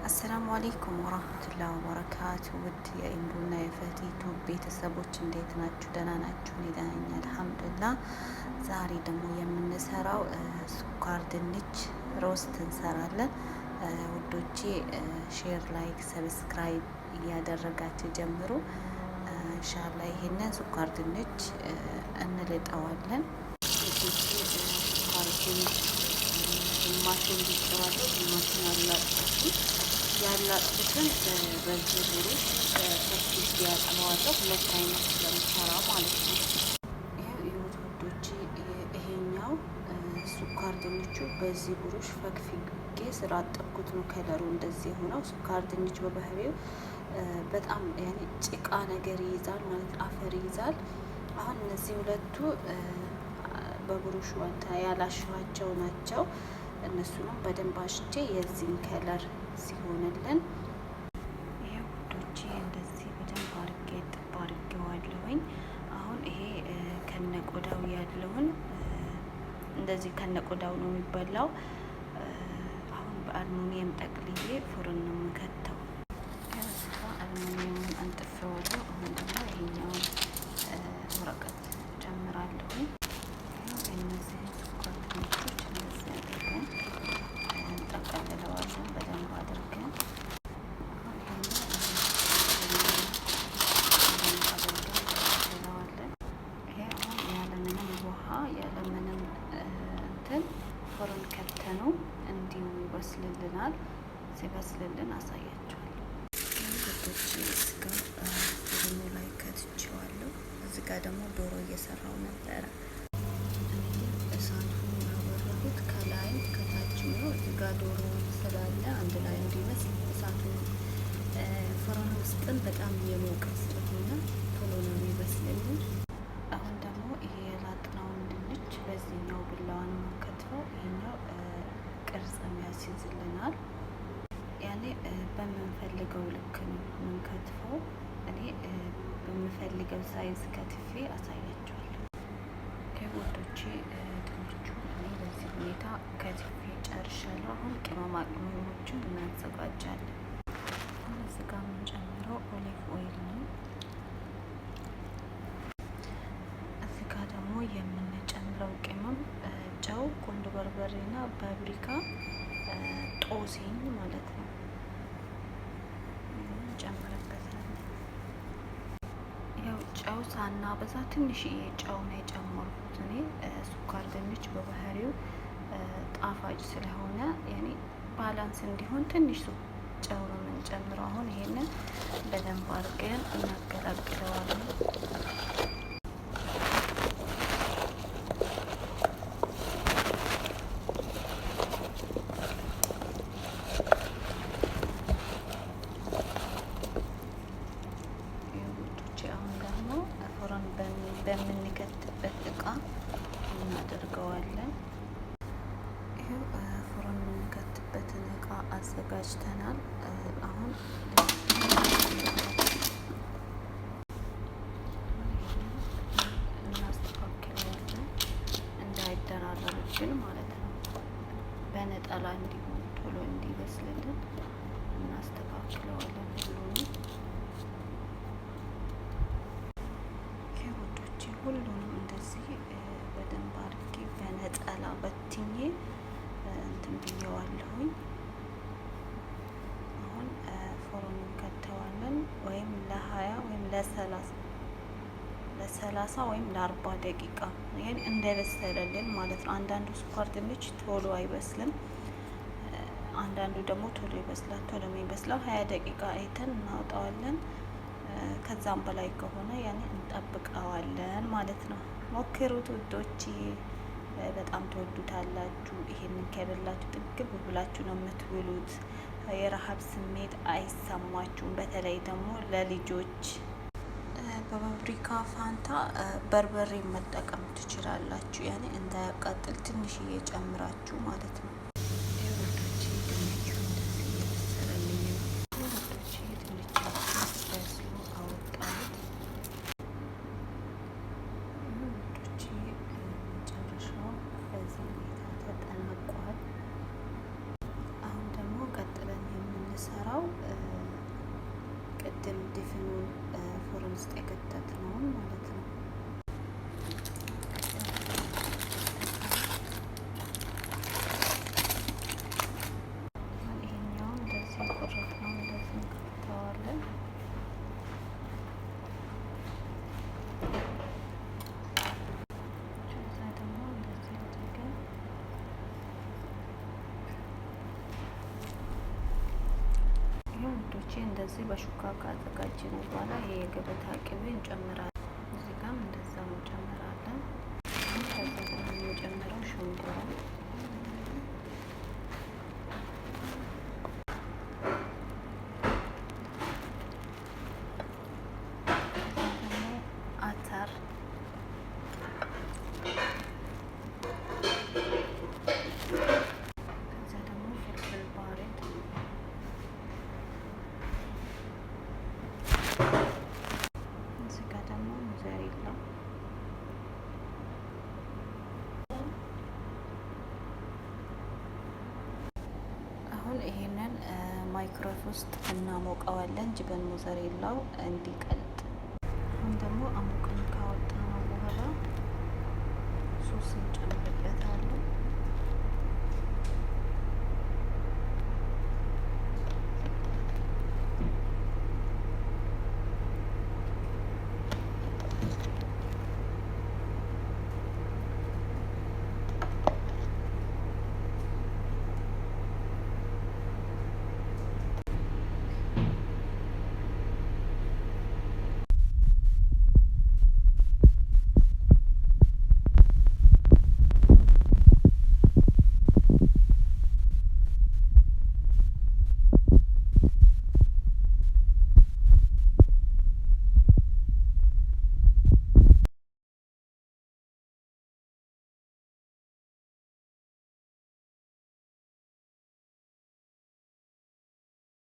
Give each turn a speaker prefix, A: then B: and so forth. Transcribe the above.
A: አሰላሙ አሌይኩም ወራህመቱላሂ ወበረካቱ። ውድ የኢምሩና የፈቲቱ ቤተሰቦች እንዴት ናችሁ? ደህና ናችሁ? እኔ ደህና ነኝ አልሐምዱሊላህ። ዛሬ ደግሞ የምንሰራው ስኳር ድንች ሮስት እንሰራለን። ውዶቼ ሼር፣ ላይክ፣ ሰብስክራይብ እያደረጋችሁ ጀምሩ። ኢንሻአላህ ይሄንን ስኳር ድንች እንልጠዋለን። ስኳር ድንች ግማሹን ሊጨዋለሁ፣ ግማሹን አላጥኩት። ያላጥኩትን በዚህ ሩዝ ሶስት ጊዜ ያጥለዋለሁ። ሁለት አይነት ስለምሰራ ማለት ነው። ይኸው ውዶቼ፣ ይሄኛው ስኳር ድንቹ በዚህ ብሩሽ ፈግፍጌ ስላጠብኩት ነው ከለሩ እንደዚህ የሆነው። ስኳር ድንች በባህሪው በጣም ያኔ ጭቃ ነገር ይይዛል ማለት አፈር ይይዛል። አሁን እነዚህ ሁለቱ በብሩሽ ዋንታ ያላሸኋቸው ናቸው። እነሱንም በደንብ አሽቼ የዚህን ከለር ሲሆንልን ይሄ ውዶቼ እንደዚህ በደንብ አርጌ ጥብ አርጌዋለሁኝ። አሁን ይሄ ከነቆዳው ያለውን እንደዚህ ከነቆዳው ነው የሚበላው። አሁን በአልሙኒየም ጠቅልዬ ፉርን ነው የምከተው። አልሙኒየሙን አንጥፌዋለሁ። አሁን ደግሞ ይሄኛውን ወረቀት ጨምራለሁኝ። እነዚህ ስኳር ድንቾች እንደዚህ አድርገን እንጠቀልለዋለን በደንብ አድርገን። ይሄ አሁን ያለምንም ውሃ ያለምንም እንትን ፎርን ከተኑ እንዲሁ ይበስልልናል። ሲበስልልን አሳያቸዋለሁ። ስጋ ፎርኑ ላይ ከትቼዋለሁ። እዚህ ጋር ደግሞ ዶሮ እየሰራው ነበረ። እሳቱን ያበረዱት ከላይ ከታችም ነው። እዚህ ጋር ዶሮ ስላለ አንድ ላይ እንዲበስል እሳቱን ፎርኑ ውስጥን በጣም የሞቀ ስለሆነ ቶሎ ነው የሚበስልልን። አሁን ደግሞ ይሄ የላጥናውን ድንች በዚህኛው ቢላዋ ነው የምንከትፈው። ይሄኛው ቅርጽ ያስይዝልናል። ያኔ በምንፈልገው ልክ ነው የምንከትፈው። እኔ በምፈልገው ሳይዝ ከትፌ አሳያቸዋለሁ። ከወዶቼ ድንቹ እኔ በዚህ ሁኔታ ከትፌ ጨርሻለሁ። አሁን ቅመማ ቅመሞችን እናዘጋጃለን። እዚህ ጋር የምንጨምረው ኦሊቭ ኦይል ነው። እዚህ ጋር ደግሞ የምንጨምረው ቅመም ጨው፣ ቁንዶ በርበሬና ፓፕሪካ፣ ጦስኝ ማለት ነው እንጨምርበታለን። ያው ጨው ሳናበዛ ትንሽዬ ጨው ነው የጨመርኩት እኔ። ስኳር ድንች በባህሪው ጣፋጭ ስለሆነ ያኔ ባላንስ እንዲሆን ትንሽ ጨው ነው የምንጨምረው። አሁን ይሄንን በደንብ አድርገን እናገላግለዋለን። በምንከትበት እቃ እናደርገዋለን። ይሄው ፎርኖ የምንከትበትን እቃ አዘጋጅተናል። አሁን እናስተካክለዋለን እንዳይደራረብብን ማለት ነው። በነጠላ እንዲሆን ቶሎ እንዲበስልልን እናስተካክለዋለን ሁሉንም። ሁሉንም እንደዚህ በደንብ አድርጌ በነጠላ በትኜ እንትን ብየዋለሁኝ። አሁን ፎርኑን ከተዋለን ወይም ለ20 ወይም ለ30 ወይም ለ40 ደቂቃ ይሄን እንደበሰለልን ማለት ነው። አንዳንዱ ስኳር ድንች ቶሎ አይበስልም፣ አንዳንዱ ደግሞ ቶሎ ይበስላል። ቶሎ የሚበስለው 20 ደቂቃ አይተን እናውጣዋለን። ከዛም በላይ ከሆነ ያኔ እንጠብቀዋለን ማለት ነው። ሞክሩት ውዶች፣ በጣም ተወዱታላችሁ። ይሄንን ከበላችሁ ጥግብ ብላችሁ ነው የምትብሉት። የረሀብ ስሜት አይሰማችሁም። በተለይ ደግሞ ለልጆች በፋብሪካ ፋንታ በርበሬ መጠቀም ትችላላችሁ። ያኔ እንዳያቃጥል ትንሽዬ ጨምራችሁ ማለት ነው። ቅድም ድፍኑን ፍሩን ውስጥ የከተትነውን ማለት ነው። ይሄኛው እንደዚህ የቆረጥነው እንደዚህ እንከተዋለን። ከዛ ደግሞ እንደዚህ አድርገን ውዶቼ እንደዚህ በሹካ ካዘጋጀነው በኋላ ይሄ የገበታ ቅቤ እንጨምራለን። እዚህ ጋርም እንደዛ እንጨምራለን። ከዛ ደግሞ የምንጨምረው ሽንኩርት፣ ደግሞ አተር፣ ከዛ ደግሞ ፍልፍል ባሪድ፣ እዚህ ጋር ደግሞ ሞዘሬላ፣ አሁን ይሄንን ማይክሮዌቭ ውስጥ እናሞቀዋለን። ጅበን ሞዘሬላው እንዲቀልጥ። አሁን ደግሞ አሞቀን ካወጣነው በኋላ ሶስ እንጨምርበታለን።